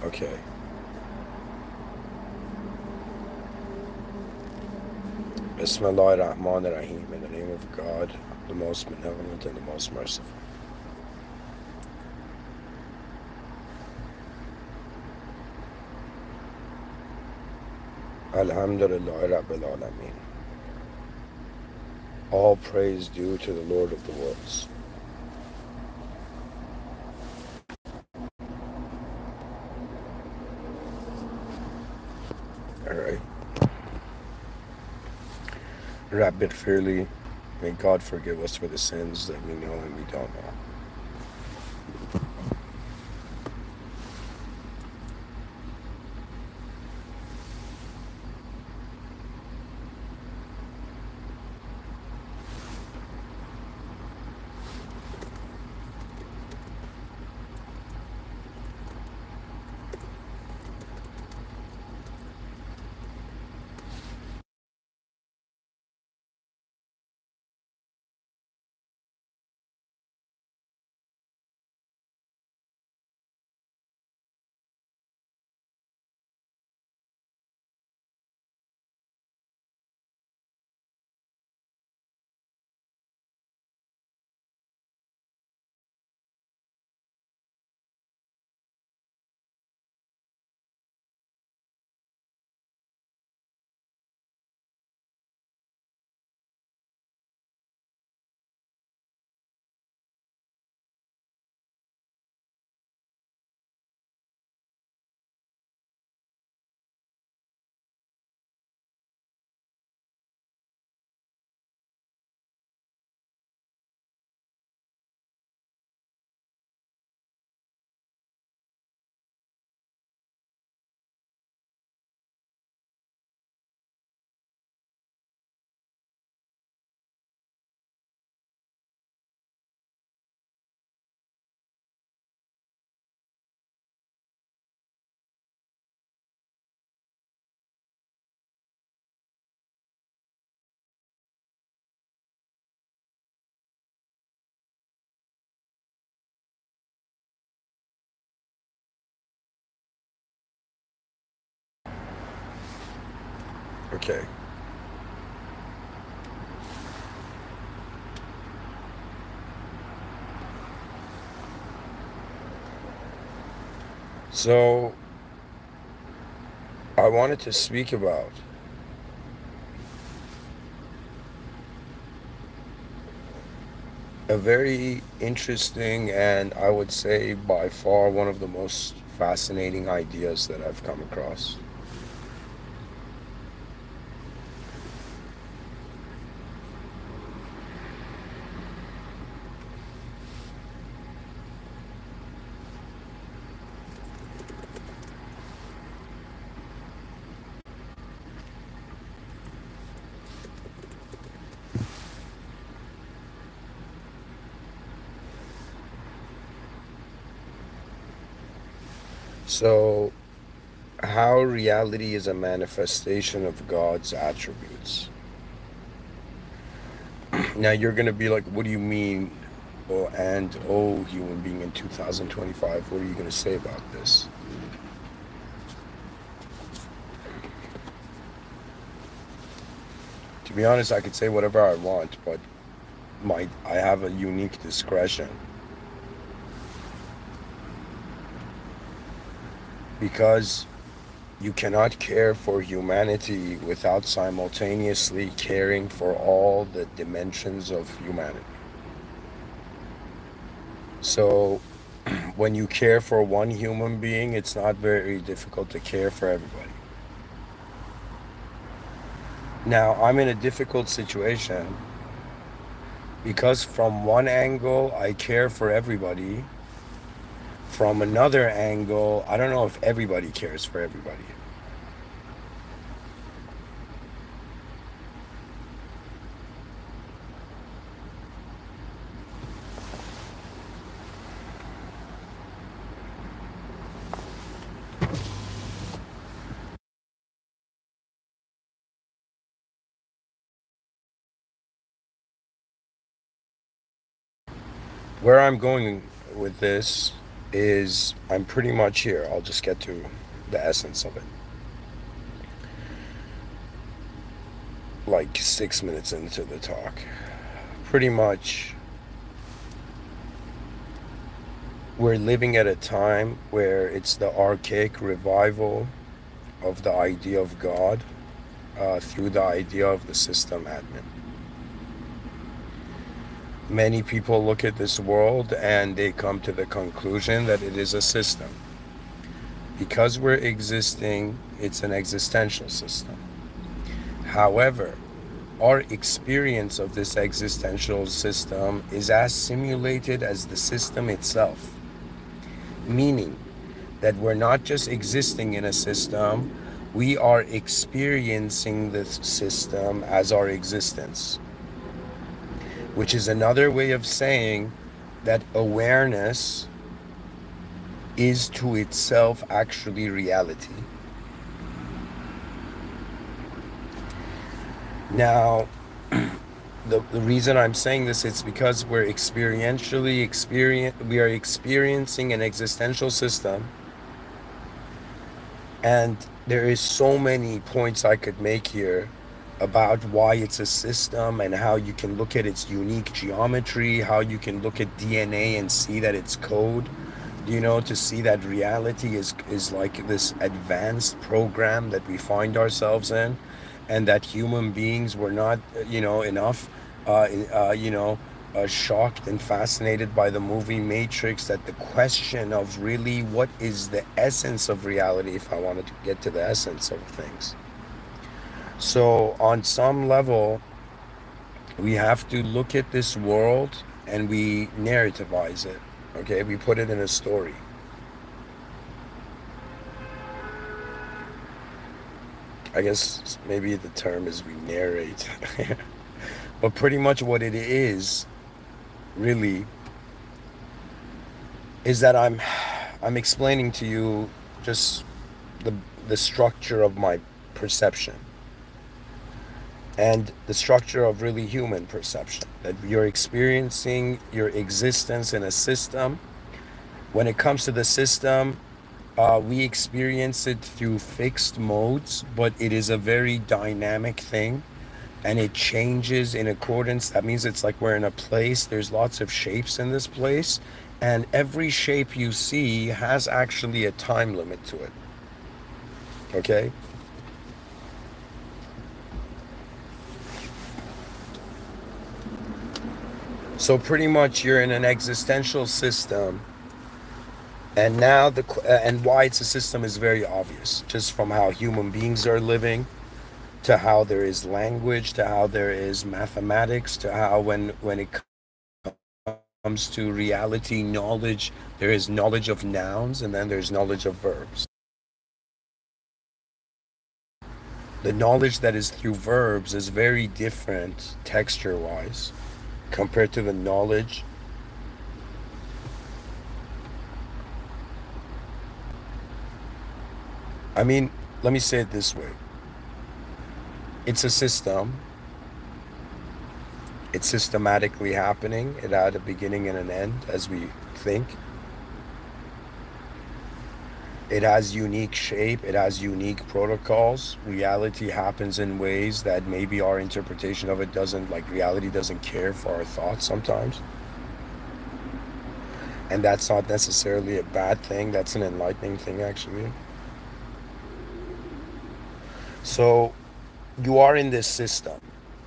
Okay. Bismillahirrahmanirrahim. In the name of God, the most benevolent and the most merciful. Alhamdulillah Rabbil Alameen. All praise due to the Lord of the worlds. Alright. Rabbit Fairly. May God forgive us for the sins that we know and we don't know. Okay. So, I wanted to speak about a very interesting and I would say by far one of the most fascinating ideas that I've come across. So, how reality is a manifestation of God's attributes. Now, you're going to be like, what do you mean? Oh, human being in 2025, what are you going to say about this? To be honest, I could say whatever I want, but I have a unique discretion. Because you cannot care for humanity without simultaneously caring for all the dimensions of humanity. So, when you care for one human being, it's not very difficult to care for everybody. Now, I'm in a difficult situation because from one angle, I care for everybody. From another angle, I don't know if everybody cares for everybody. Where I'm going with this is, I'm pretty much here. I'll just get to the essence of it. Like 6 minutes into the talk. Pretty much, we're living at a time where it's the archaic revival of the idea of God through the idea of the system admin. Many people look at this world and they come to the conclusion that it is a system. Because we're existing, it's an existential system. However, our experience of this existential system is as simulated as the system itself. Meaning that we're not just existing in a system, we are experiencing this system as our existence. Which is another way of saying that awareness is to itself actually reality. Now, the reason I'm saying this is because we are experiencing an existential system, and there is so many points I could make here about why it's a system and how you can look at its unique geometry, how you can look at DNA and see that it's code, to see that reality is like this advanced program that we find ourselves in, and that human beings were not, enough, shocked and fascinated by the movie Matrix, that the question of really what is the essence of reality, if I wanted to get to the essence of things. So on some level, we have to look at this world and we narrativize it. Okay, we put it in a story. I guess maybe the term is we narrate. But pretty much what it is, really, is that I'm explaining to you just the structure of my perception. And the structure of really human perception, that you're experiencing your existence in a system. When it comes to the system, we experience it through fixed modes, but it is a very dynamic thing, and it changes in accordance. That means it's like we're in a place, there's lots of shapes in this place, and every shape you see has actually a time limit to it. Okay? So pretty much you're in an existential system, and now and why it's a system is very obvious, just from how human beings are living, to how there is language, to how there is mathematics, to how when it comes to reality knowledge, there is knowledge of nouns and then there's knowledge of verbs. The knowledge that is through verbs is very different texture-wise compared to the knowledge let me say it this way. It's a system. It's systematically happening. It had a beginning and an end, as we think. It has unique shape. It has unique protocols. Reality happens in ways that maybe our interpretation of it doesn't, like reality doesn't care for our thoughts sometimes. And that's not necessarily a bad thing. That's an enlightening thing, actually. So you are in this system,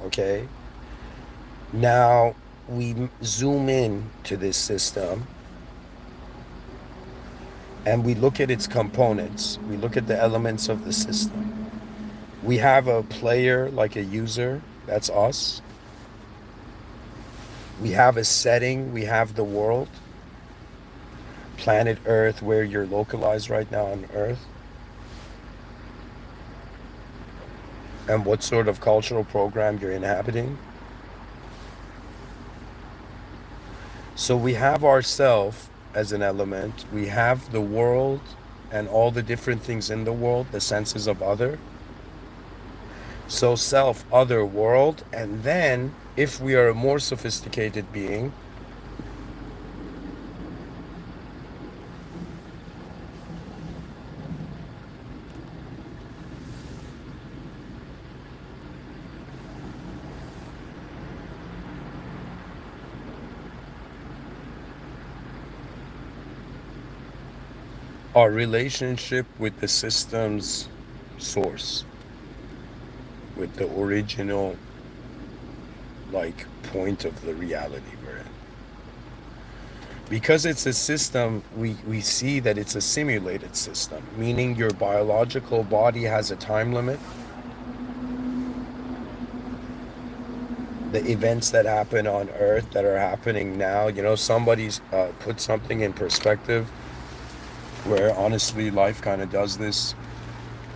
okay? Now we zoom in to this system and we look at its components. We look at the elements of the system. We have a player, like a user, that's us. We have a setting, we have the world, planet Earth, where you're localized right now on Earth. And what sort of cultural program you're inhabiting. So we have ourself as an element. We have the world and all the different things in the world, the senses of other. So self, other, world. And then if we are a more sophisticated being, Our relationship with the system's source, with the original like point of the reality we're in. Because it's a system, we see that it's a simulated system, meaning your biological body has a time limit. The events that happen on Earth that are happening now, somebody's put something in perspective where honestly life kind of does this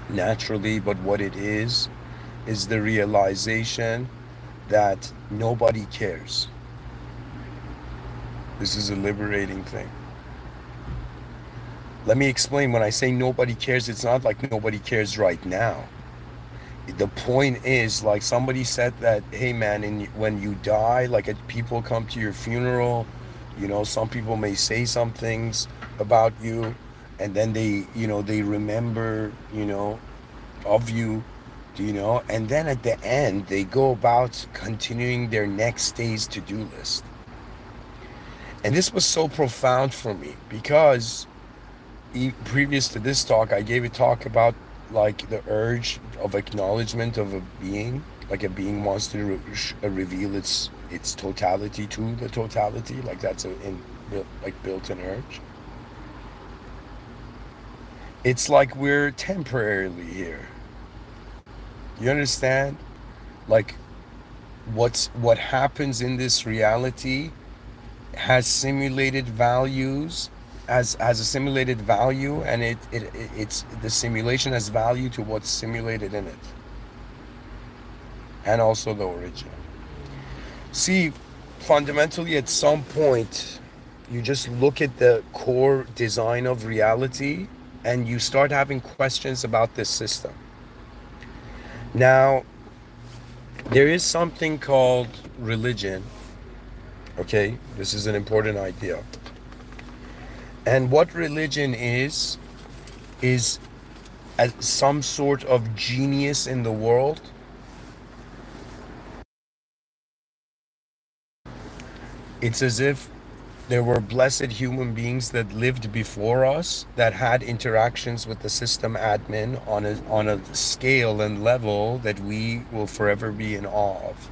naturally, but what it is the realization that nobody cares. This is a liberating thing. Let me explain. When I say nobody cares, it's not like nobody cares right now. The point is, like somebody said that, hey man, when you die, like people come to your funeral, some people may say some things about you, and then they remember, of you, and then at the end, they go about continuing their next day's to-do list. And this was so profound for me because previous to this talk, I gave a talk about like the urge of acknowledgement of a being, like a being wants to reveal its totality to the totality, like that's like built-in urge. It's like we're temporarily here. You understand? Like what happens in this reality has simulated values, has a simulated value, and it's the simulation has value to what's simulated in it, and also the original. See, fundamentally at some point you just look at the core design of reality and you start having questions about this system. Now there is something called religion. Okay, this is an important idea. And what religion is as some sort of genius in the world. It's as if there were blessed human beings that lived before us that had interactions with the system admin on a scale and level that we will forever be in awe of.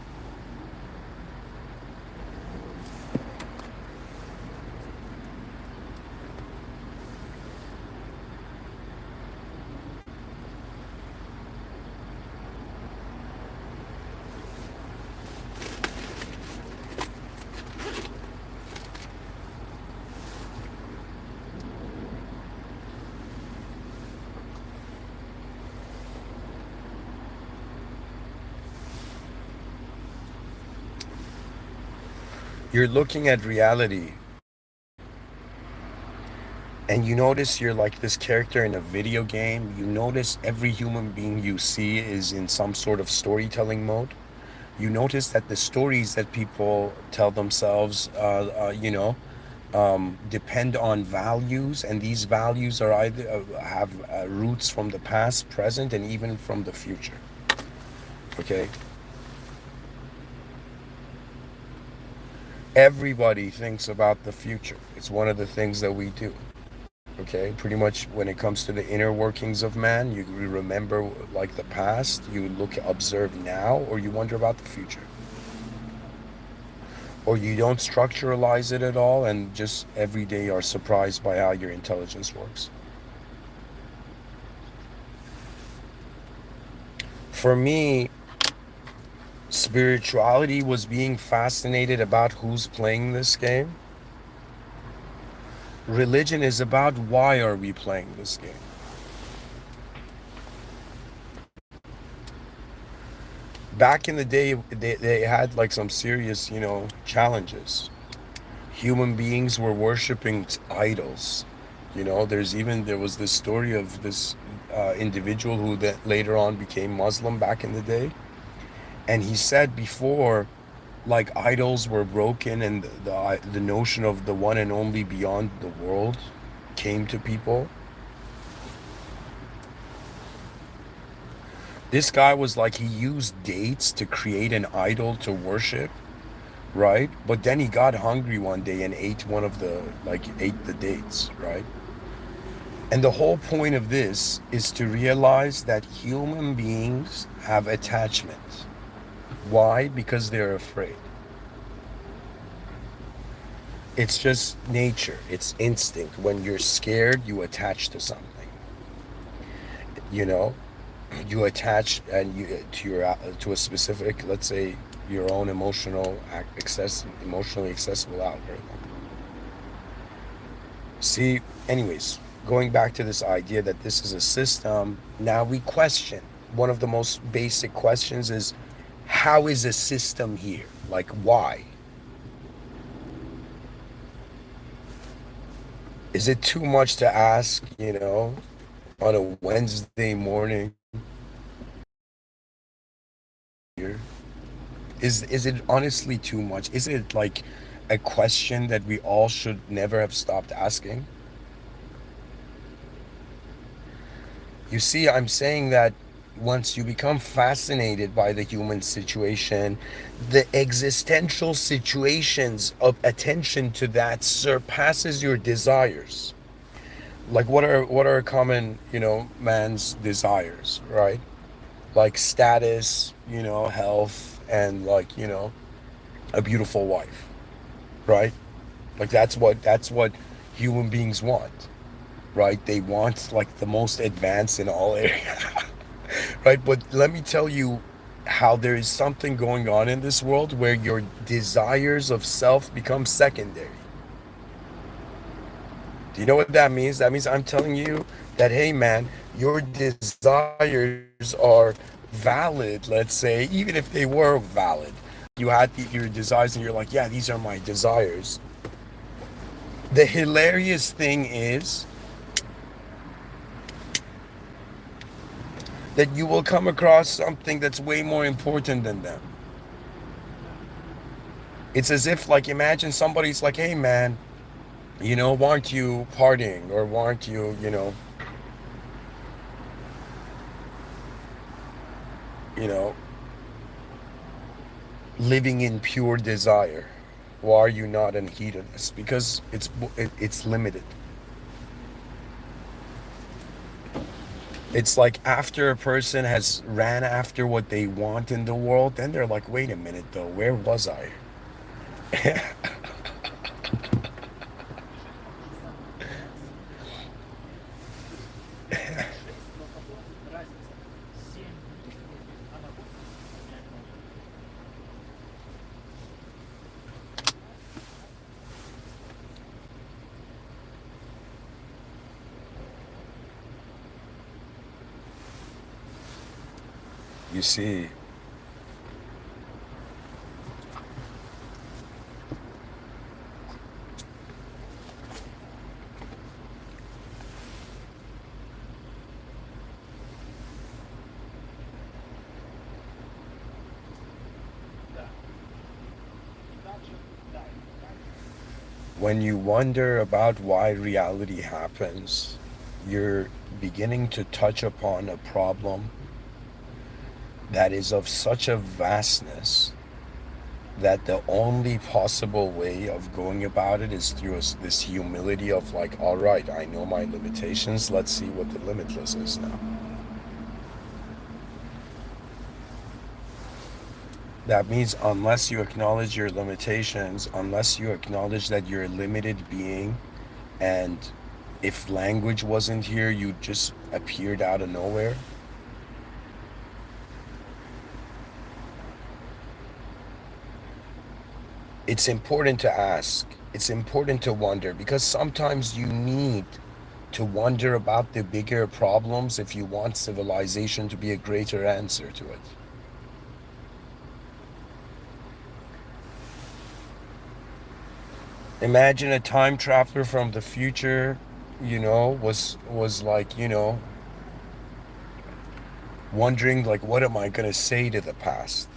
You're looking at reality and you notice you're like this character in a video game. You notice every human being you see is in some sort of storytelling mode. You notice that the stories that people tell themselves, depend on values, and these values are either have roots from the past, present, and even from the future. Okay. Everybody thinks about the future. It's one of the things that we do. Okay, pretty much when it comes to the inner workings of man, you remember like the past, you observe now, or you wonder about the future. Or you don't structuralize it at all and just every day are surprised by how your intelligence works. For me, spirituality was being fascinated about who's playing this game. Religion is about why are we playing this game. Back in the day, they had like some serious, challenges. Human beings were worshiping idols. There was this story of this individual who that later on became Muslim back in the day. And he said before, like idols were broken and the notion of the one and only beyond the world came to people. This guy was like, he used dates to create an idol to worship, right? But then he got hungry one day and ate ate the dates, right? And the whole point of this is to realize that human beings have attachment. Why? Because they're afraid. It's just nature, it's instinct. When you're scared, you attach to something. You know, you attach and you to your to a specific, let's say, your own emotionally accessible algorithm. See, anyways, going back to this idea that this is a system, now we question. One of the most basic questions is, how is a system here? Like, why? Is it too much to ask, on a Wednesday morning here? Is it honestly too much? Is it like a question that we all should never have stopped asking? You see, I'm saying that once you become fascinated by the human situation, the existential situations of attention to that surpasses your desires. Like what are common, man's desires, right? Like status, health, and like, a beautiful wife, right? Like that's what human beings want, right? They want like the most advanced in all areas. Right? But let me tell you how there is something going on in this world where your desires of self become secondary. Do you know what that means? That means I'm telling you that, hey man, your desires are valid, let's say, even if they were valid. You had your desires and you're like, yeah, these are my desires. The hilarious thing is that you will come across something that's way more important than them. It's as if, like, imagine somebody's like, hey man, why aren't you partying, or why aren't you, you know, living in pure desire? Why are you not in hedonist? Because it's limited. It's like after a person has ran after what they want in the world, then they're like, wait a minute though, where was I? You see, when you wonder about why reality happens, you're beginning to touch upon a problem that is of such a vastness that the only possible way of going about it is through this humility of like, all right, I know my limitations, let's see what the limitless is now. That means unless you acknowledge your limitations, unless you acknowledge that you're a limited being, and if language wasn't here, you just appeared out of nowhere. It's important to ask. It's important to wonder, because sometimes you need to wonder about the bigger problems if you want civilization to be a greater answer to it. Imagine a time traveler from the future, was like, wondering like, what am I going to say to the past?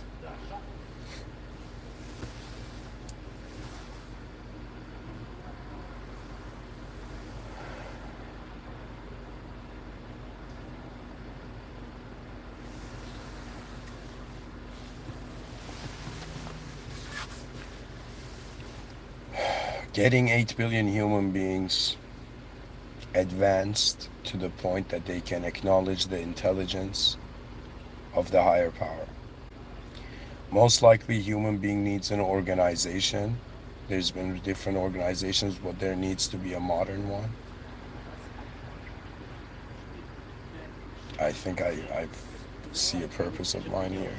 Getting 8 billion human beings advanced to the point that they can acknowledge the intelligence of the higher power. Most likely human being needs an organization. There's been different organizations, but there needs to be a modern one. I think I see a purpose of mine here.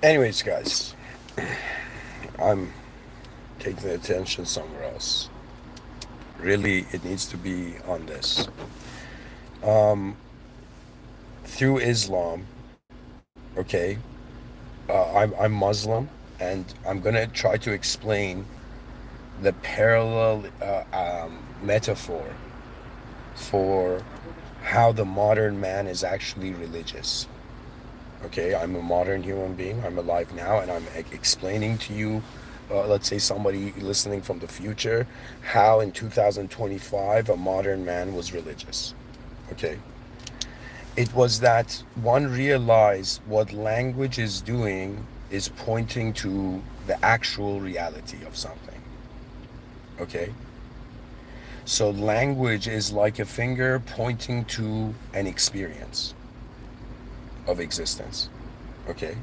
Anyways, guys, I'm taking the attention somewhere else. Really, it needs to be on this. Through Islam, okay, I'm Muslim, and I'm gonna try to explain the parallel metaphor for how the modern man is actually religious. Okay, I'm a modern human being. I'm alive now, and I'm explaining to you, let's say somebody listening from the future, how in 2025 a modern man was religious. Okay, it was that one realized what language is doing is pointing to the actual reality of something. Okay, so language is like a finger pointing to an experience of existence. Okay,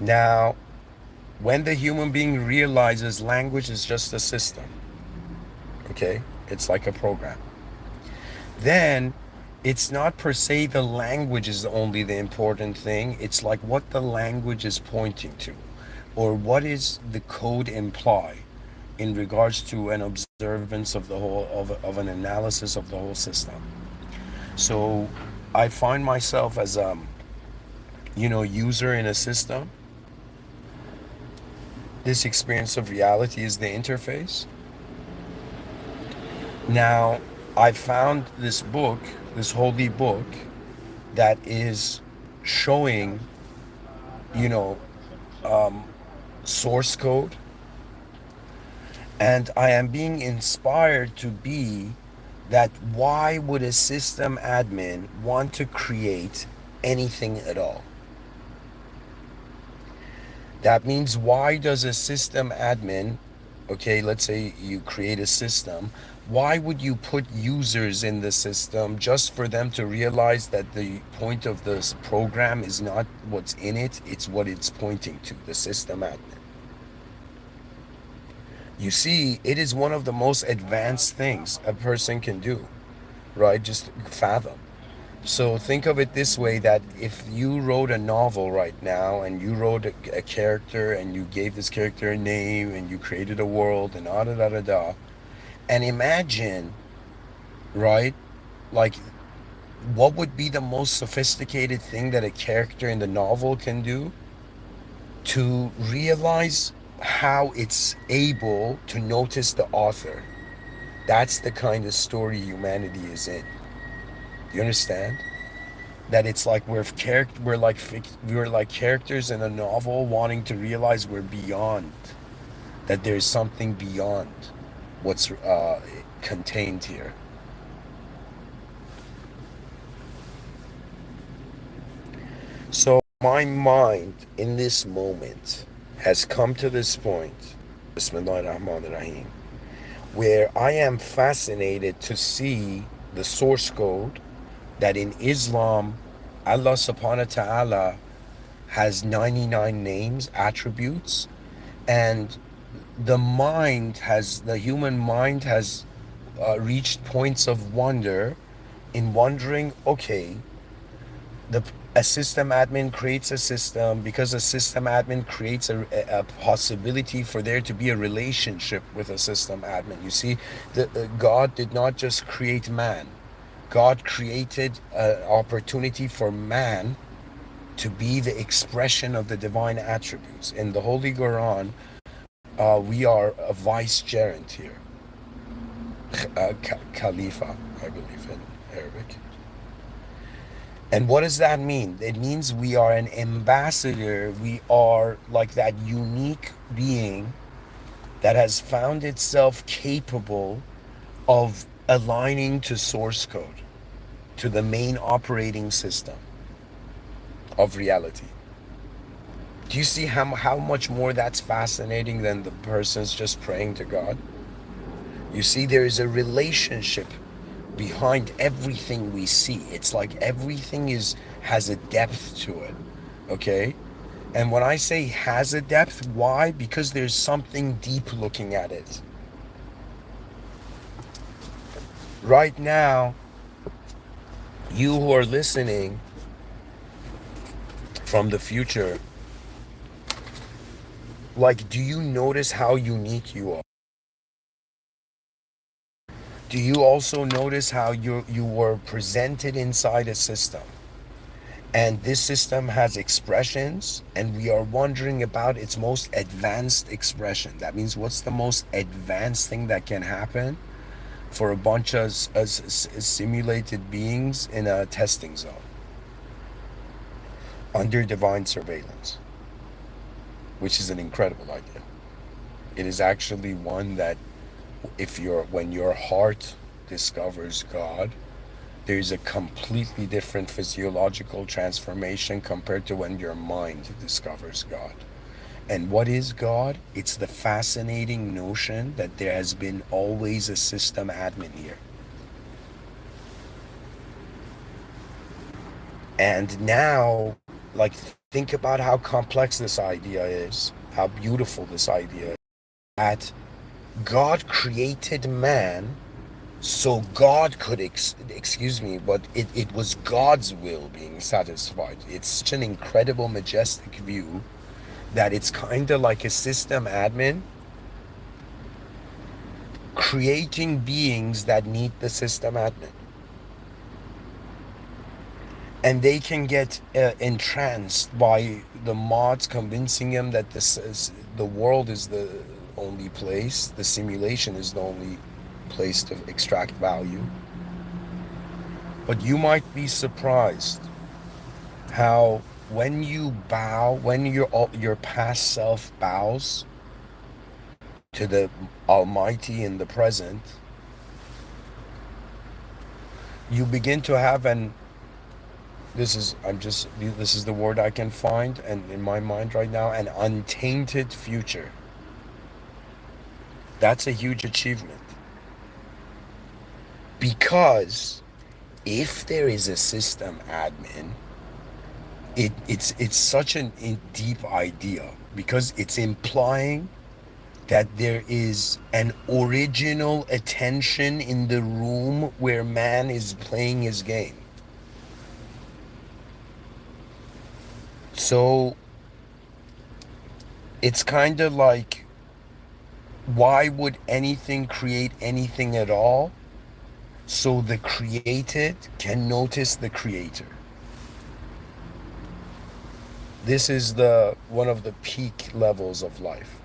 now when the human being realizes language is just a system, okay, it's like a program, then it's not per se the language is only the important thing. It's like what the language is pointing to, or what is the code imply in regards to an observance of the whole of an analysis of the whole system. So I find myself as a user in a system. This experience of reality is the interface. Now, I found this book, this holy book, that is showing, you know, source code, and I am being inspired to be that why would a system admin want to create anything at all? That means why does a system admin, okay, let's say you create a system, why would you put users in the system just for them to realize that the point of this program is not what's in it, it's what it's pointing to, the system admin? You see, it is one of the most advanced things a person can do, right? Just fathom. So think of it this way, that if you wrote a novel right now and you wrote a character and you gave this character a name and you created a world and da da da da da, and imagine, right, like what would be the most sophisticated thing that a character in the novel can do to realize how it's able to notice the author. That's the kind of story humanity is in. Do you understand? That it's like we're like characters in a novel wanting to realize we're beyond, that there's something beyond what's contained here. So my mind in this moment has come to this point, Bismillah ar-Rahman ar-Rahim, where I am fascinated to see the source code that in Islam, Allah subhanahu wa ta'ala has 99 names, attributes, and the human mind has reached points of wonder in wondering, okay, a system admin creates a system because a system admin creates a possibility for there to be a relationship with a system admin. You see, God did not just create man. God created an opportunity for man to be the expression of the divine attributes. In the Holy Quran, we are a vicegerent here, Khalifa, I believe in Arabic. And what does that mean? It means we are an ambassador. We are like that unique being that has found itself capable of aligning to source code, to the main operating system of reality. Do you see how much more that's fascinating than the person's just praying to God? You see, there is a relationship behind everything we see. It's like everything has a depth to it. Okay? And when I say has a depth, why? Because there's something deep looking at it. Right now, you who are listening from the future, like, do you notice how unique you are? Do you also notice how you were presented inside a system? And this system has expressions, and we are wondering about its most advanced expression. That means, what's the most advanced thing that can happen for a bunch of simulated beings in a testing zone under divine surveillance, which is an incredible idea. It is actually one that, when your heart discovers God, there's a completely different physiological transformation compared to when your mind discovers God. And what is God? It's the fascinating notion that there has been always a system admin here. And now, like, think about how complex this idea is, how beautiful this idea is. That God created man so God could, excuse me, but it was God's will being satisfied. It's such an incredible, majestic view that it's kind of like a system admin creating beings that need the system admin. And they can get entranced by the mods convincing them that the world is the only place, the simulation is the only place to extract value. But you might be surprised how when you bow, when your past self bows to the Almighty in the present, you begin to have this is the word I can find and in my mind right now, an untainted future. That's a huge achievement. Because if there is a system admin, it's such a deep idea because it's implying that there is an original attention in the room where man is playing his game. So it's kind of like, why would anything create anything at all? So the created can notice the creator. This is one of the peak levels of life.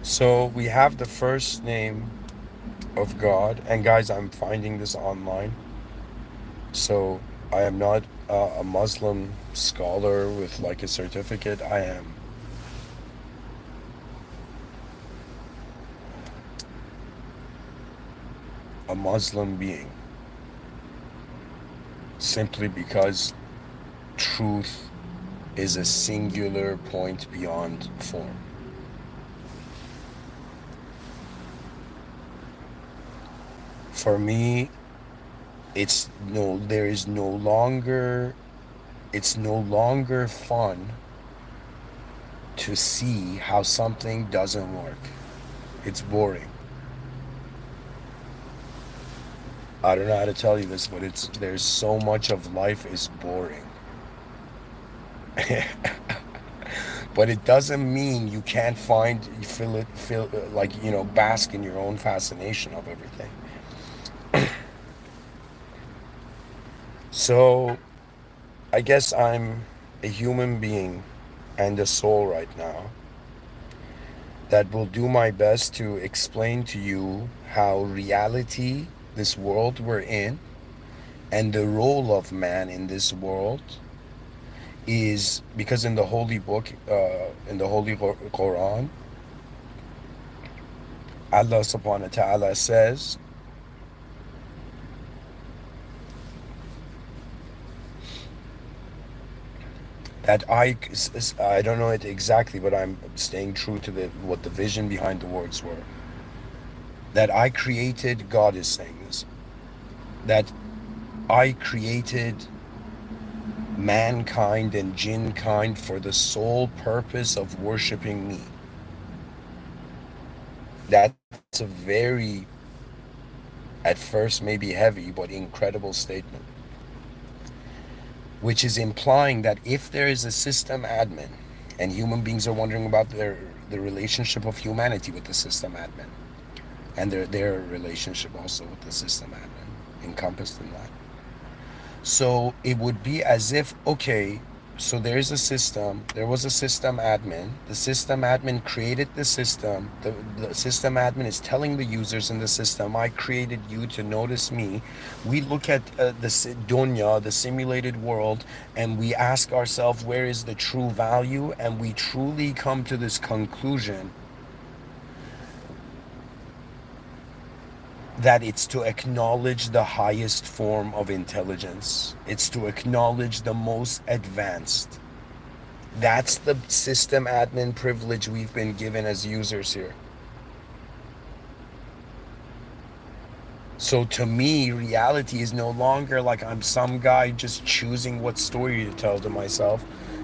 So we have the first name of God, and guys, I'm finding this online. So I am not a Muslim scholar with like a certificate. I am a Muslim being simply because truth is a singular point beyond form. For me, it's no there is no longer it's no longer fun to see how something doesn't work. It's boring. I don't know how to tell you this, but there's so much of life is boring. But it doesn't mean you can't feel like, bask in your own fascination of everything. So I guess I'm a human being and a soul right now that will do my best to explain to you how reality, this world we're in, and the role of man in this world is because in the holy book, in the holy Quran, Allah subhanahu wa ta'ala says that I don't know it exactly, but I'm staying true to what the vision behind the words were. That I created, God is saying this, that I created mankind and jinn kind for the sole purpose of worshiping me. That's a very, at first maybe heavy, but incredible statement, which is implying that if there is a system admin, and human beings are wondering about the relationship of humanity with the system admin, and their relationship also with the system admin encompassed in that. So it would be as if, okay, so there was a system admin. The system admin created the system. The system admin is telling the users in the system, I created you to notice me. We look at the dunya, the simulated world, and we ask ourselves, where is the true value? And we truly come to this conclusion that it's to acknowledge the highest form of intelligence. It's to acknowledge the most advanced. That's the system admin privilege we've been given as users here. So to me, reality is no longer like I'm some guy just choosing what story to tell to myself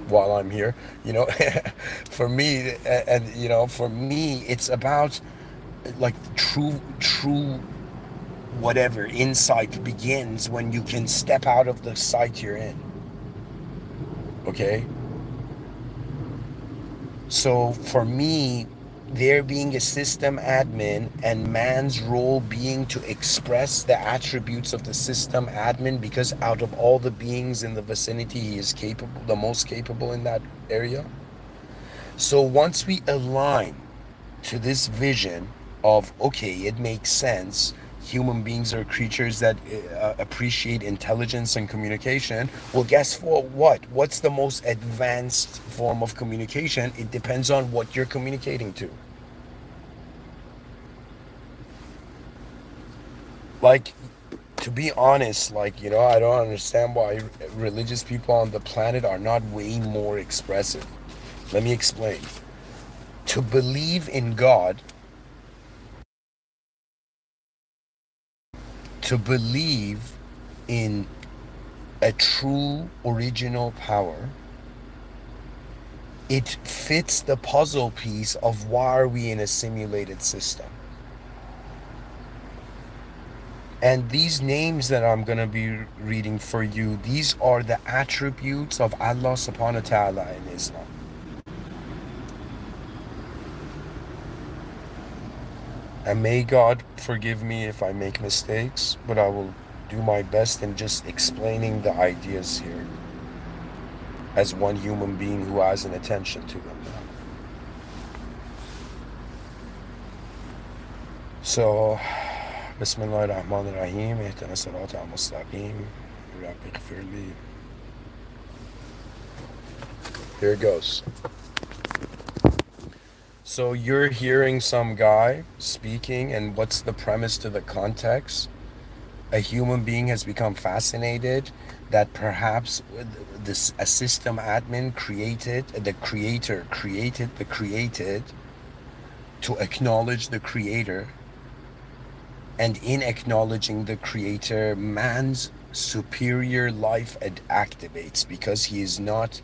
while I'm here. For me, for me, it's about like true whatever insight begins when you can step out of the site you're in. Okay? So for me, there being a system admin and man's role being to express the attributes of the system admin, because out of all the beings in the vicinity, he is capable, the most capable in that area. So once we align to this vision of, okay, it makes sense, human beings are creatures that appreciate intelligence and communication. Well, guess what? What's the most advanced form of communication? It depends on what you're communicating to. Like, to be honest, I don't understand why religious people on the planet are not way more expressive. Let me explain. To believe in God, to believe in a true original power, it fits the puzzle piece of why are we in a simulated system. And these names that I'm going to be reading for you, these are the attributes of Allah subhanahu wa ta'ala in Islam. And may God forgive me if I make mistakes, but I will do my best in just explaining the ideas here as one human being who has an attention to them now. So, Bismillahirrahmanirrahim, Ihdina Sirata al-Mustaqim, Rabbi Ghfirli. Here it goes. So you're hearing some guy speaking, and what's the premise to the context? A human being has become fascinated that perhaps a system admin created, the creator created the created to acknowledge the creator, And in acknowledging the creator, man's superior life activates because he is not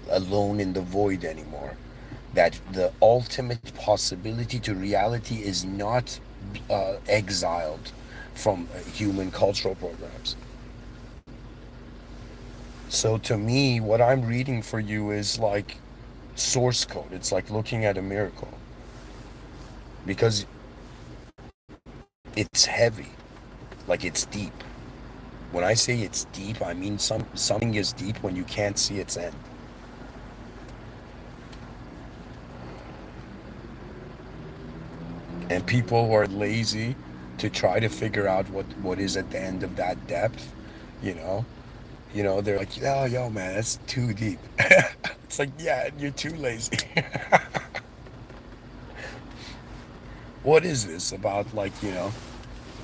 alone in the void anymore. That the ultimate possibility to reality is not exiled from human cultural programs. So to me, what I'm reading for you is like source code. It's like looking at a miracle because it's heavy, like it's deep. When I say it's deep, I mean something is deep when you can't see its end. And people who are lazy to try to figure out what is at the end of that depth, you know, they're like, oh, yo, man, that's too deep. It's like, yeah, you're too lazy. What is this about? Like,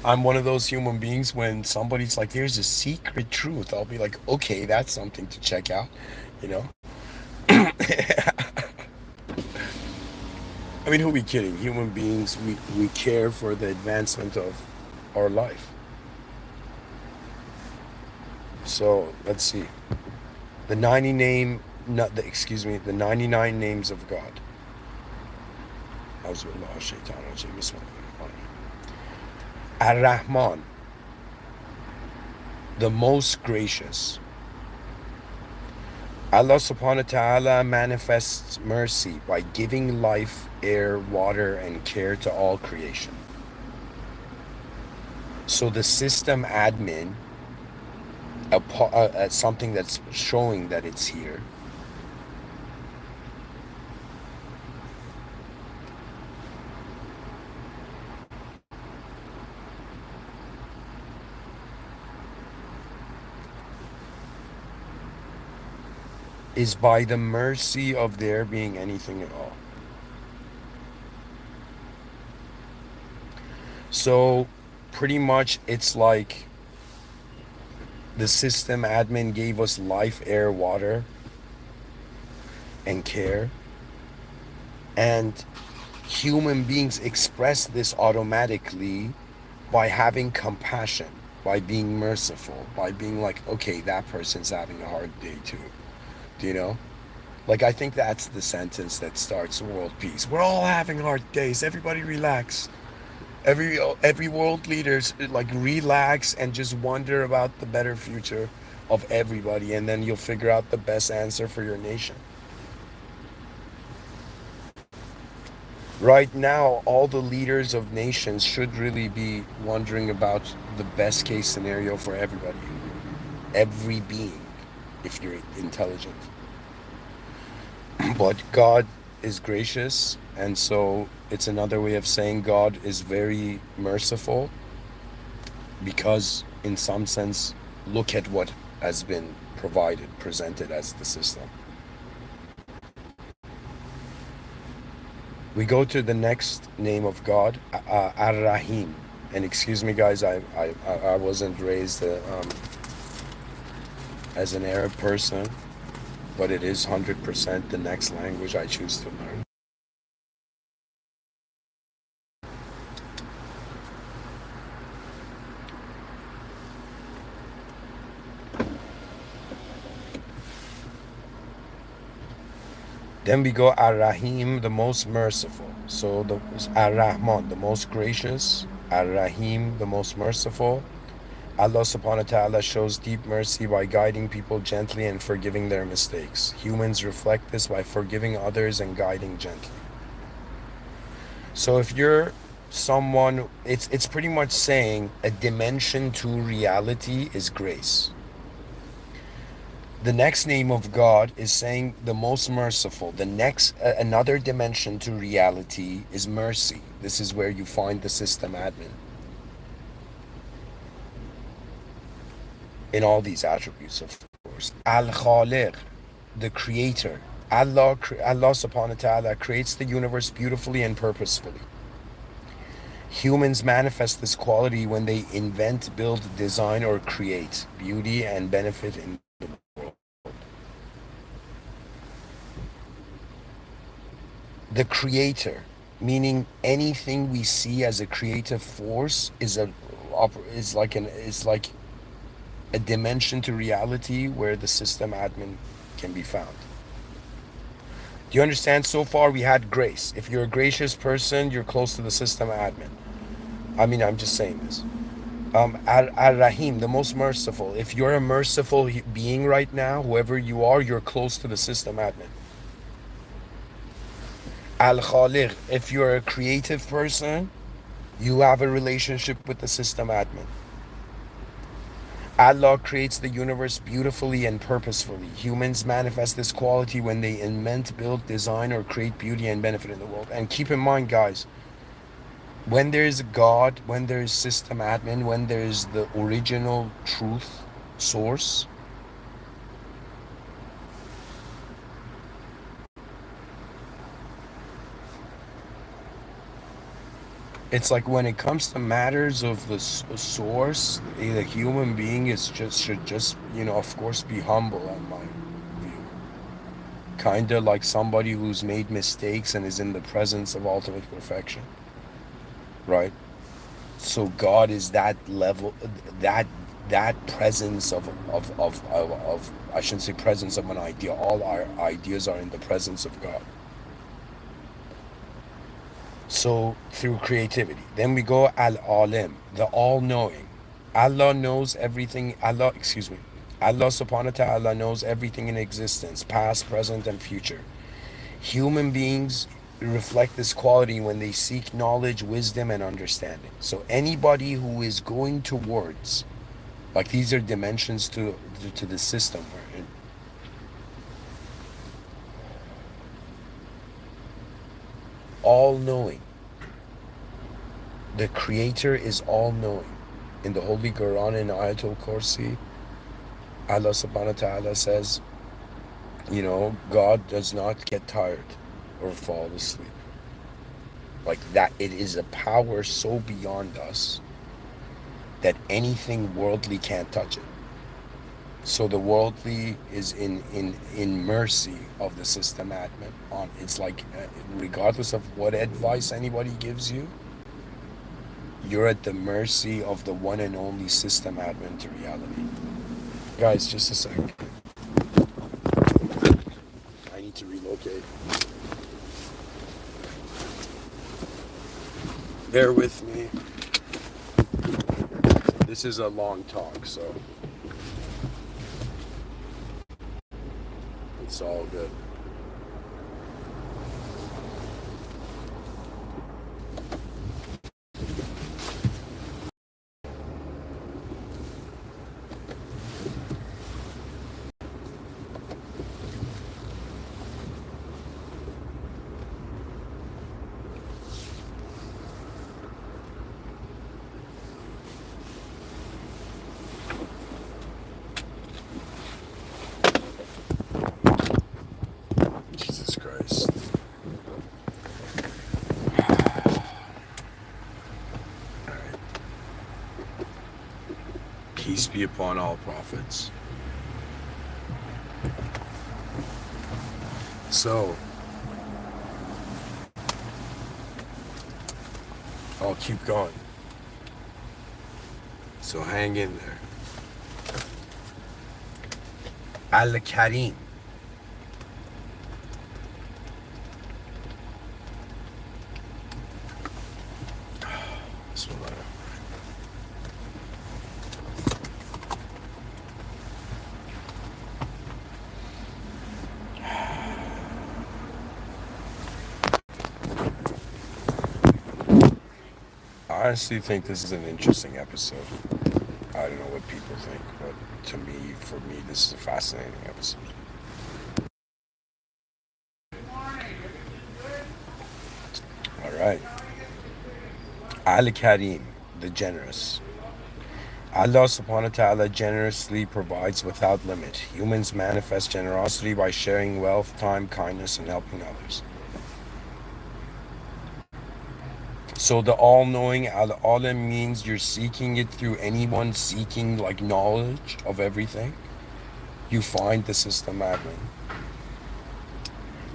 I'm one of those human beings when somebody's like, there's a secret truth. I'll be like, okay, that's something to check out, you know? I mean, who are we kidding? Human beings, we care for the advancement of our life. So let's see. The 90 name, not the, excuse me, the 99 names of God. Ar-Rahman, the most gracious. Allah subhanahu wa ta'ala manifests mercy by giving life, air, water, and care to all creation. So the system admin, something that's showing that it's here, is by the mercy of there being anything at all. So pretty much it's like the system admin gave us life, air, water, and care. And human beings express this automatically by having compassion, by being merciful, by being like, okay, that person's having a hard day too. Do you know? Like, I think that's the sentence that starts world peace. We're all having hard days. Everybody relax. Every world leaders like relax and just wonder about the better future of everybody, and then you'll figure out the best answer for your nation. Right now, all the leaders of nations should really be wondering about the best case scenario for everybody, every being, if you're intelligent. But God is gracious, and so it's another way of saying God is very merciful, because in some sense, look at what has been presented as the system. We go to the next name of God, Ar-Rahim. And excuse me, guys, I wasn't raised as an Arab person, but it is 100% the next language I choose to learn. Then we go Ar-Rahim, the most merciful. So the Ar-Rahman, the most gracious. Ar-Rahim, the most merciful. Allah subhanahu wa ta'ala shows deep mercy by guiding people gently and forgiving their mistakes. Humans reflect this by forgiving others and guiding gently. So if you're someone, it's pretty much saying a dimension to reality is grace. The next name of God is saying the most merciful. The next, another dimension to reality is mercy. This is where you find the system admin in all these attributes, of course. Al-Khaliq, the creator. Allah subhanahu wa ta'ala creates the universe beautifully and purposefully. Humans manifest this quality when they invent, build, design, or create beauty and benefit in the world. The creator, meaning anything we see as a creative force is like a dimension to reality where the system admin can be found. Do you understand? So far we had grace. If you're a gracious person, you're close to the system admin. I mean, I'm just saying this. Ar-Rahim, the most merciful. If you're a merciful being right now, whoever you are, you're close to the system admin. Al-Khaliq, if you're a creative person, you have a relationship with the system admin. Allah creates the universe beautifully and purposefully. Humans manifest this quality when they invent, build, design, or create beauty and benefit in the world. And keep in mind, guys, when there's God, when there's system admin, when there's the original truth source, it's like when it comes to matters of the source, the human being should just, of course, be humble in my view. Kind of like somebody who's made mistakes and is in the presence of ultimate perfection, right? So God is that level, that presence of I shouldn't say presence of an idea. All our ideas are in the presence of God. So through creativity. Then we go Al-Alim, the all-knowing. Allah knows everything. Allah subhanahu wa ta'ala knows everything in existence, past, present, and future. Human beings reflect this quality when they seek knowledge, wisdom, and understanding. So anybody who is going towards, like, these are dimensions to the system. All-knowing. The Creator is all-knowing. In the Holy Quran, in Ayatul Kursi, Allah subhanahu wa ta'ala says, God does not get tired or fall asleep. Like that, it is a power so beyond us that anything worldly can't touch it. So the worldly is in mercy of the system admin. It's like, regardless of what advice anybody gives you, you're at the mercy of the one and only system admin to reality. Guys, just a second. I need to relocate. Bear with me. This is a long talk, so it's all good. Jesus Christ. Peace be upon all prophets. So, I'll keep going. So hang in there. Al-Karim. I honestly think this is an interesting episode. I don't know what people think, but for me, this is a fascinating episode. All right. Al-Karim, the generous. Allah subhanahu wa ta'ala generously provides without limit. Humans manifest generosity by sharing wealth, time, kindness, and helping others. So the all-knowing, al-alim, means you're seeking it through anyone seeking like knowledge of everything. You find the system admin.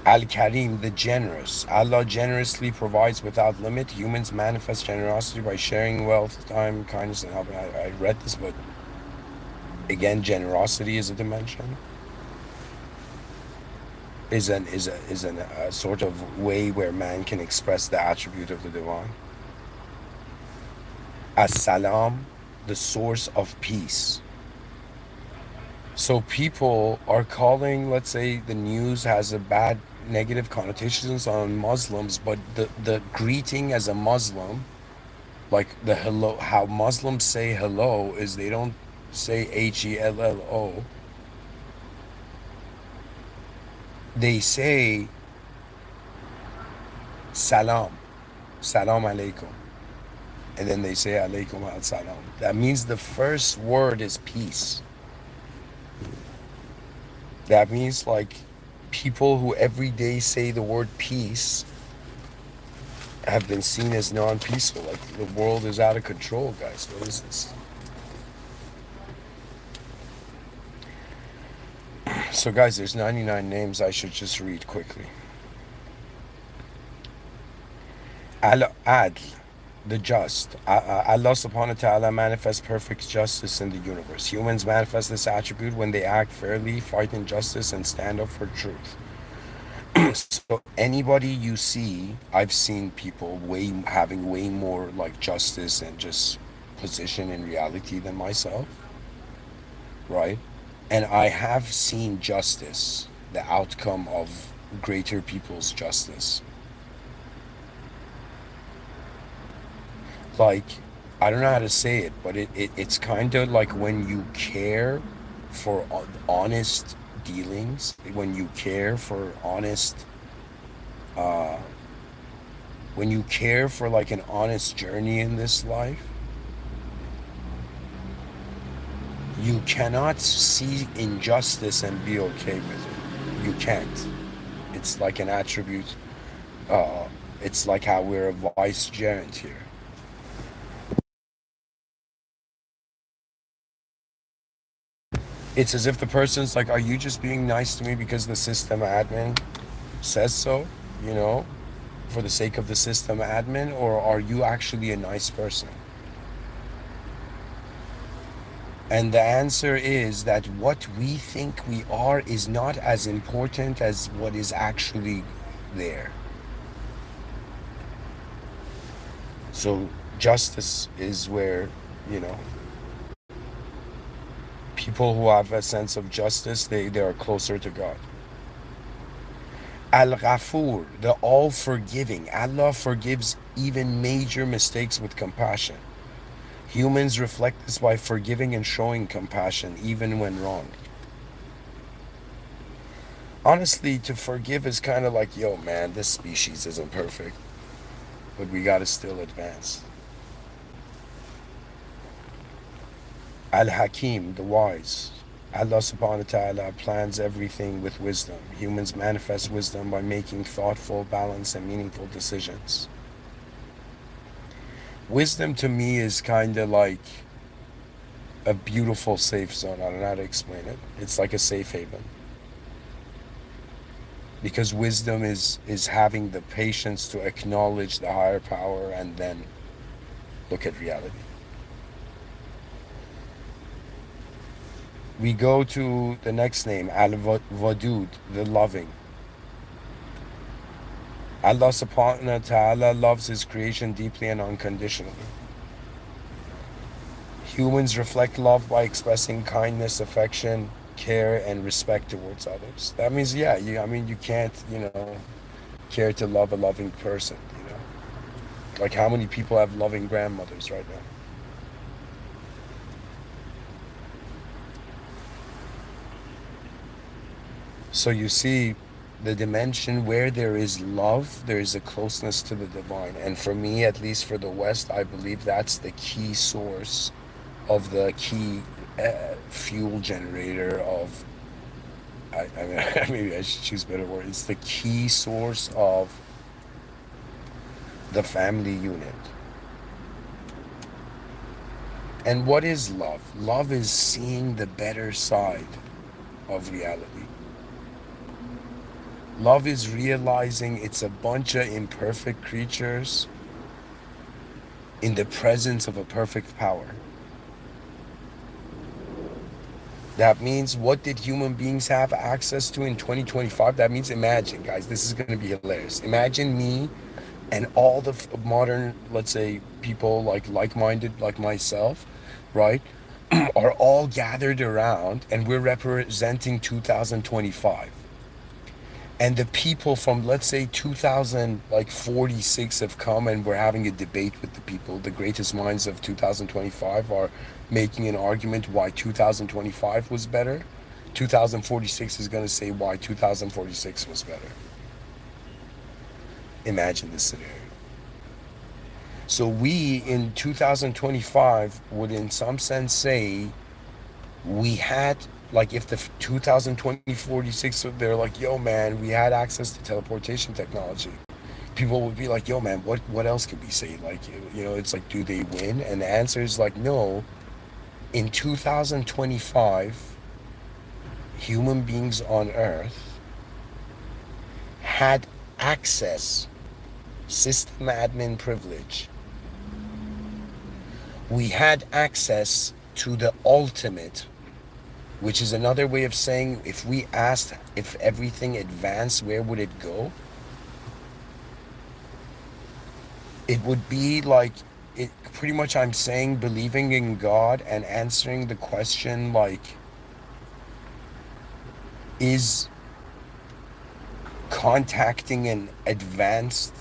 Al-Karim, the generous. Allah generously provides without limit. Humans manifest generosity by sharing wealth, time, kindness, and helping. I read this, but again, generosity is a dimension. Is a sort of way where man can express the attribute of the divine. As-salam, the source of peace. So people are calling, let's say the news has a bad negative connotations on Muslims, but the greeting as a Muslim, like the hello, how Muslims say hello is they don't say Hello. They say salam, salam alaikum. And then they say alaikum al salam. That means the first word is peace. That means like people who every day say the word peace have been seen as non-peaceful. Like the world is out of control, guys. What is this? So guys, there's 99 names I should just read quickly. Al-Adl, the just. Allah subhanahu wa ta'ala manifests perfect justice in the universe. Humans manifest this attribute when they act fairly, fight injustice, and stand up for truth. So anybody you see, I've seen people having way more like justice and just position in reality than myself, right? And I have seen justice, the outcome of greater people's justice. Like, I don't know how to say it, but it's kind of like when you care for honest dealings, when you care for honest, when you care for like an honest journey in this life, you cannot see injustice and be okay with it. You can't. It's like an attribute. It's like how we're a vicegerent here. It's as if the person's like, are you just being nice to me because the system admin says so, you know, for the sake of the system admin, or are you actually a nice person? And the answer is that what we think we are is not as important as what is actually there. So justice is where, you know, people who have a sense of justice, they are closer to God. Al-Ghafur, the all-forgiving. Allah forgives even major mistakes with compassion. Humans reflect this by forgiving and showing compassion even when wrong. Honestly, to forgive is kind of like, yo, man, this species isn't perfect, but we gotta still advance. Al-Hakim, the wise. Allah subhanahu wa ta'ala plans everything with wisdom. Humans manifest wisdom by making thoughtful, balanced, and meaningful decisions. Wisdom to me is kind of like a beautiful safe zone. I don't know how to explain it. It's like a safe haven. Because wisdom is having the patience to acknowledge the higher power and then look at reality. We go to the next name, Al-Wadud, the loving. Allah subhanahu wa ta'ala loves his creation deeply and unconditionally. Humans reflect love by expressing kindness, affection, care, and respect towards others. That means, yeah, you can't, care to love a loving person, Like how many people have loving grandmothers right now? So you see, the dimension where there is love, there is a closeness to the divine. And for me, at least for the West, I believe that's the key source of the key fuel generator of, I mean, maybe I should choose a better word. It's the key source of the family unit. And what is love? Love is seeing the better side of reality. Love is realizing it's a bunch of imperfect creatures in the presence of a perfect power. That means, what did human beings have access to in 2025? That means, imagine, guys, this is going to be hilarious. Imagine me and all the modern, let's say, people like-minded like myself, right, are all gathered around and we're representing 2025. And the people from, let's say, 2046 have come and we're having a debate with the people. The greatest minds of 2025 are making an argument why 2025 was better. 2046 is going to say why 2046 was better. Imagine this scenario. So we in 2025 would in some sense say we had, like, if the 2046, they're like, yo man, we had access to teleportation technology, people would be like, yo man, what else could we say? Like, it's like, do they win? And the answer is like, no. In 2025, human beings on earth had access, system admin privilege. We had access to the ultimate, which is another way of saying, if we asked if everything advanced, where would it go? It would be like, it pretty much, I'm saying, believing in God and answering the question, like, is contacting an advanced,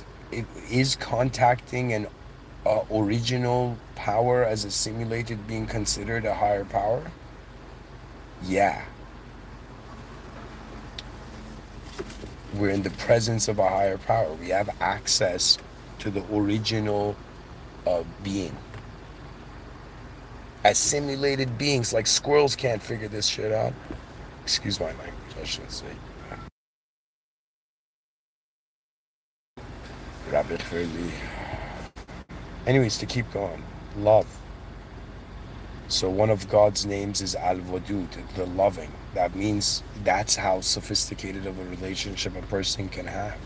is contacting an original power as a simulated being considered a higher power? Yeah. We're in the presence of a higher power. We have access to the original being. As simulated beings, like squirrels can't figure this shit out. Excuse my language, I should say. Rabbit friendly. Anyways, to keep going, love. So one of God's names is Al-Wadud, the loving. That means that's how sophisticated of a relationship a person can have.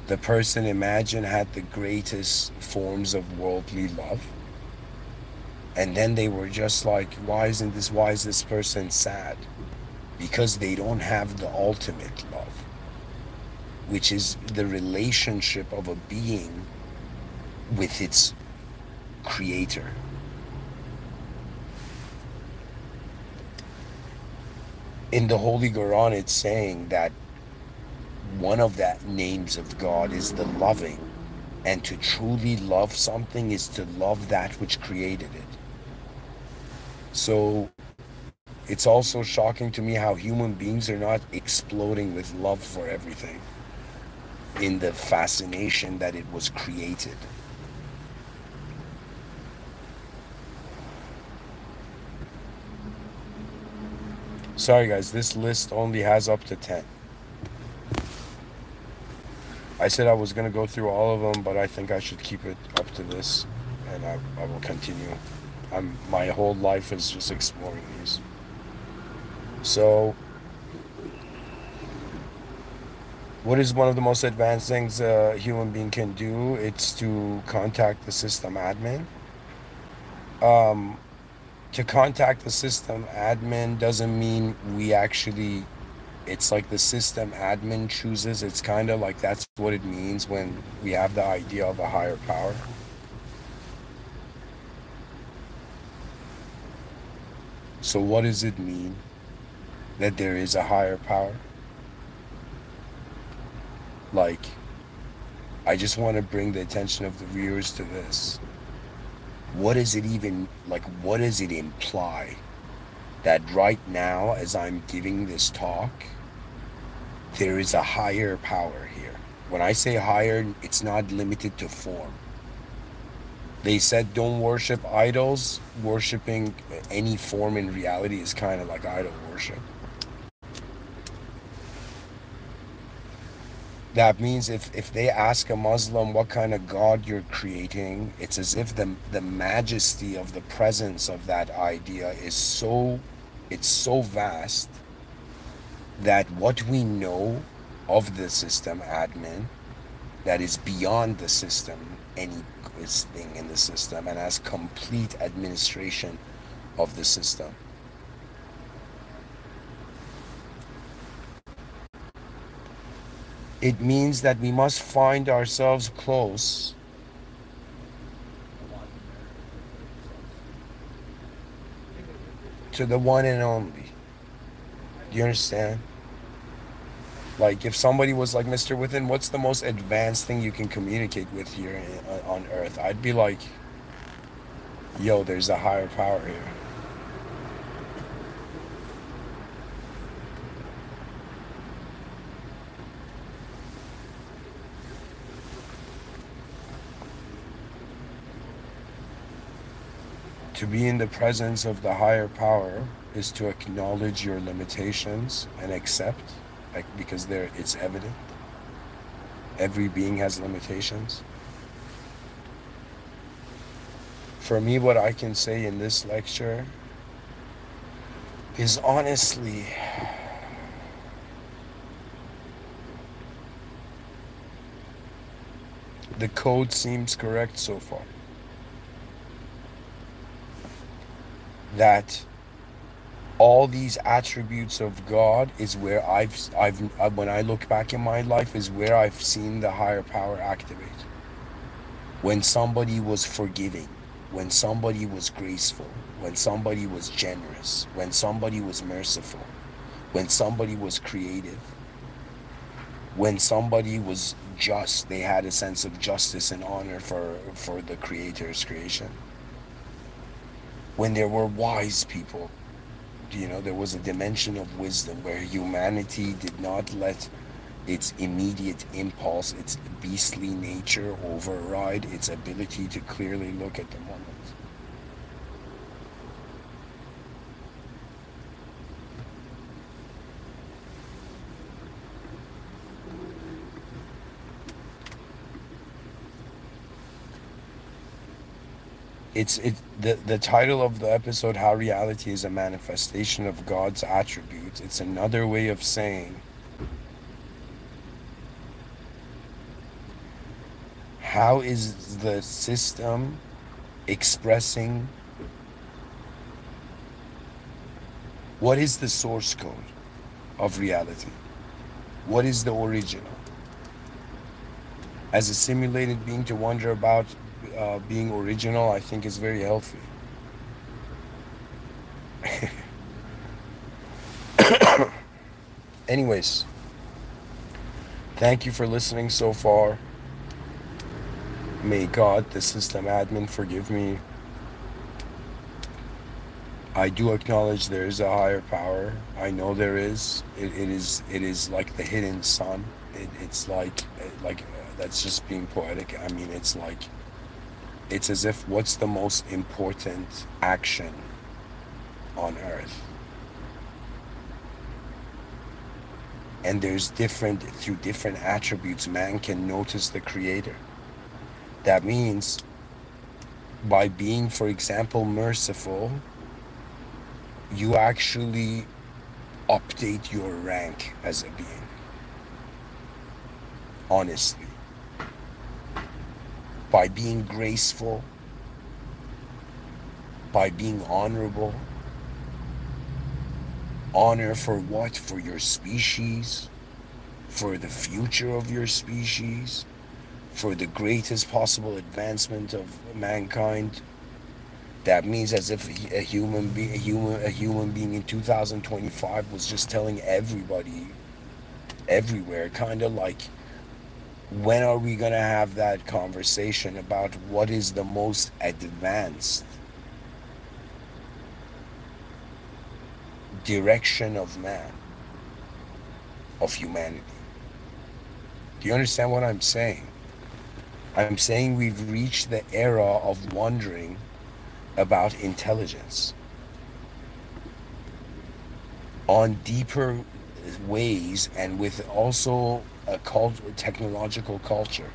The person, imagine, had the greatest forms of worldly love. And then they were just like, why is this person sad? Because they don't have the ultimate love, which is the relationship of a being with its creator. In the Holy Quran, it's saying that one of the names of God is the loving, and to truly love something is to love that which created it. So it's also shocking to me how human beings are not exploding with love for everything in the fascination that it was created. Sorry guys, this list only has up to 10. I said I was going to go through all of them, but I think I should keep it up to this, and I will continue. My whole life is just exploring these. So, what is one of the most advanced things a human being can do? It's to contact the system admin. To contact the system admin doesn't mean we actually, it's like the system admin chooses. It's kind of like, that's what it means when we have the idea of a higher power. So what does it mean that there is a higher power? Like, I just want to bring the attention of the viewers to this. What does it even, like, what does it imply that right now, as I'm giving this talk, there is a higher power here? When I say higher, it's not limited to form. They said don't worship idols. Worshipping any form in reality is kind of like idol worship. That means if they ask a Muslim what kind of God you're creating, it's as if the majesty of the presence of that idea is so vast that what we know of the system admin that is beyond the system, anything in the system, and has complete administration of the system. It means that we must find ourselves close to the one and only. Do you understand? Like, if somebody was like, Mr. Within, what's the most advanced thing you can communicate with here on Earth? I'd be like, yo, there's a higher power here. To be in the presence of the higher power is to acknowledge your limitations and accept, like, because it's evident. Every being has limitations. For me, what I can say in this lecture is honestly, the code seems correct so far. That all these attributes of God is where when I look back in my life, is where I've seen the higher power activate. When somebody was forgiving, when somebody was graceful, when somebody was generous, when somebody was merciful, when somebody was creative, when somebody was just, they had a sense of justice and honor for the Creator's creation. When there were wise people, there was a dimension of wisdom where humanity did not let its immediate impulse, its beastly nature, override its ability to clearly look at the moment. The title of the episode, How Reality is a Manifestation of God's Attributes. It's another way of saying how is the system expressing, what is the source code of reality? What is the original? As a simulated being, to wonder about being original, I think is very healthy. Anyways, thank you for listening so far. May God, the system admin, forgive me. I do acknowledge there is a higher power. I know there is. It is like the hidden sun. It's like that's just being poetic. I mean, it's as if, what's the most important action on Earth? And there's through different attributes, man can notice the Creator. That means by being, for example, merciful, you actually update your rank as a being. Honestly. By being graceful, by being honorable. Honor for what? For your species, for the future of your species, for the greatest possible advancement of mankind. That means as if a human being in 2025 was just telling everybody, everywhere, kind of like, when are we gonna have that conversation about what is the most advanced direction of man, of humanity? Do you understand what I'm saying? I'm saying we've reached the era of wondering about intelligence on deeper ways, and with also a technological culture.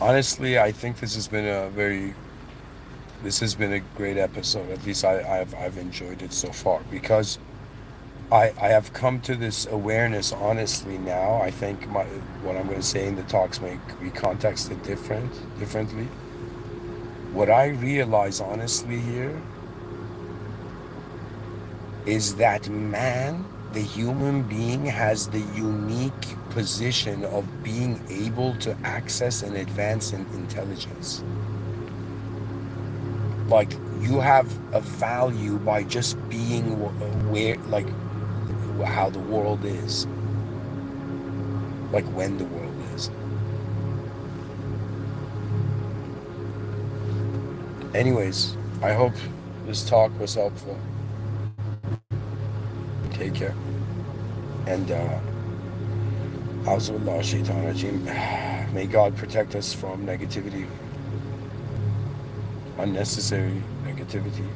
Honestly, I think this has been a great episode. At least I've enjoyed it so far because I have come to this awareness honestly now. I think what I'm going to say in the talks may be contexted differently. What I realize honestly here is that man, the human being, has the unique position of being able to access and advance in intelligence. Like you have a value by just being where, like how the world is, like when the world is. Anyways, I hope this talk was helpful. Take care. And Auzubillah shaitan rajim. May God protect us from negativity, unnecessary negativity.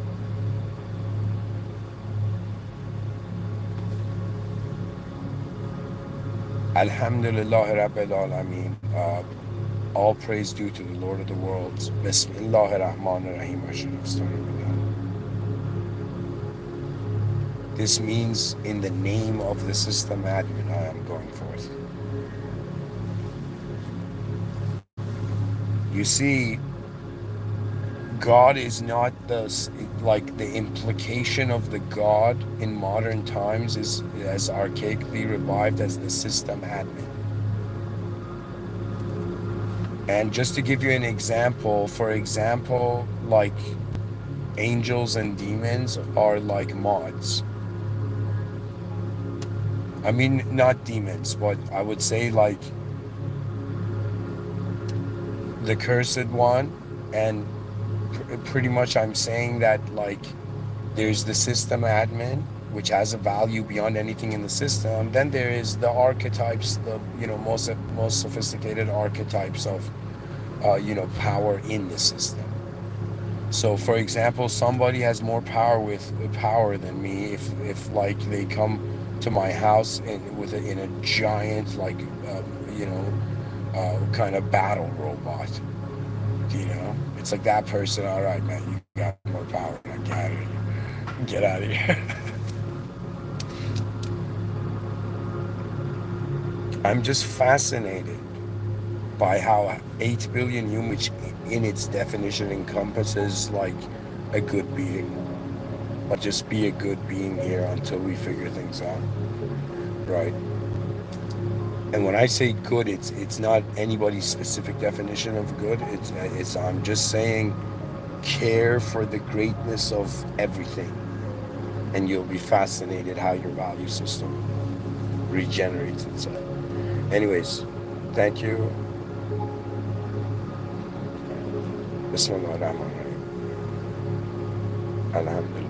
Alhamdulillah Rabbil Alameen. All praise due to the Lord of the worlds. Bismillahir Rahmanir Rahim. I should have started with that. This means in the name of the system admin, I am going forth. You see, God is not the implication of the God in modern times is as archaically revived as the system admin. And just to give you an example, for example, like angels and demons are like mods. I mean, not demons, but I would say like the cursed one. And pretty much I'm saying that like there's the system admin, which has a value beyond anything in the system. Then there is the archetypes, the most sophisticated archetypes of power in the system. So for example, somebody has more power than me if like they come to my house in a giant like kind of battle robot. It's like that person. All right, man, you got more power. Now get out of here. I'm just fascinated by how 8 billion humans, which in its definition encompasses like a good being. Like just be a good being here until we figure things out, right? And when I say good, it's not anybody's specific definition of good. It's I'm just saying care for the greatness of everything, and you'll be fascinated how your value system regenerates itself. Anyways, thank you. Bismillah ar-Rahman ar-Rahim. Alhamdulillah.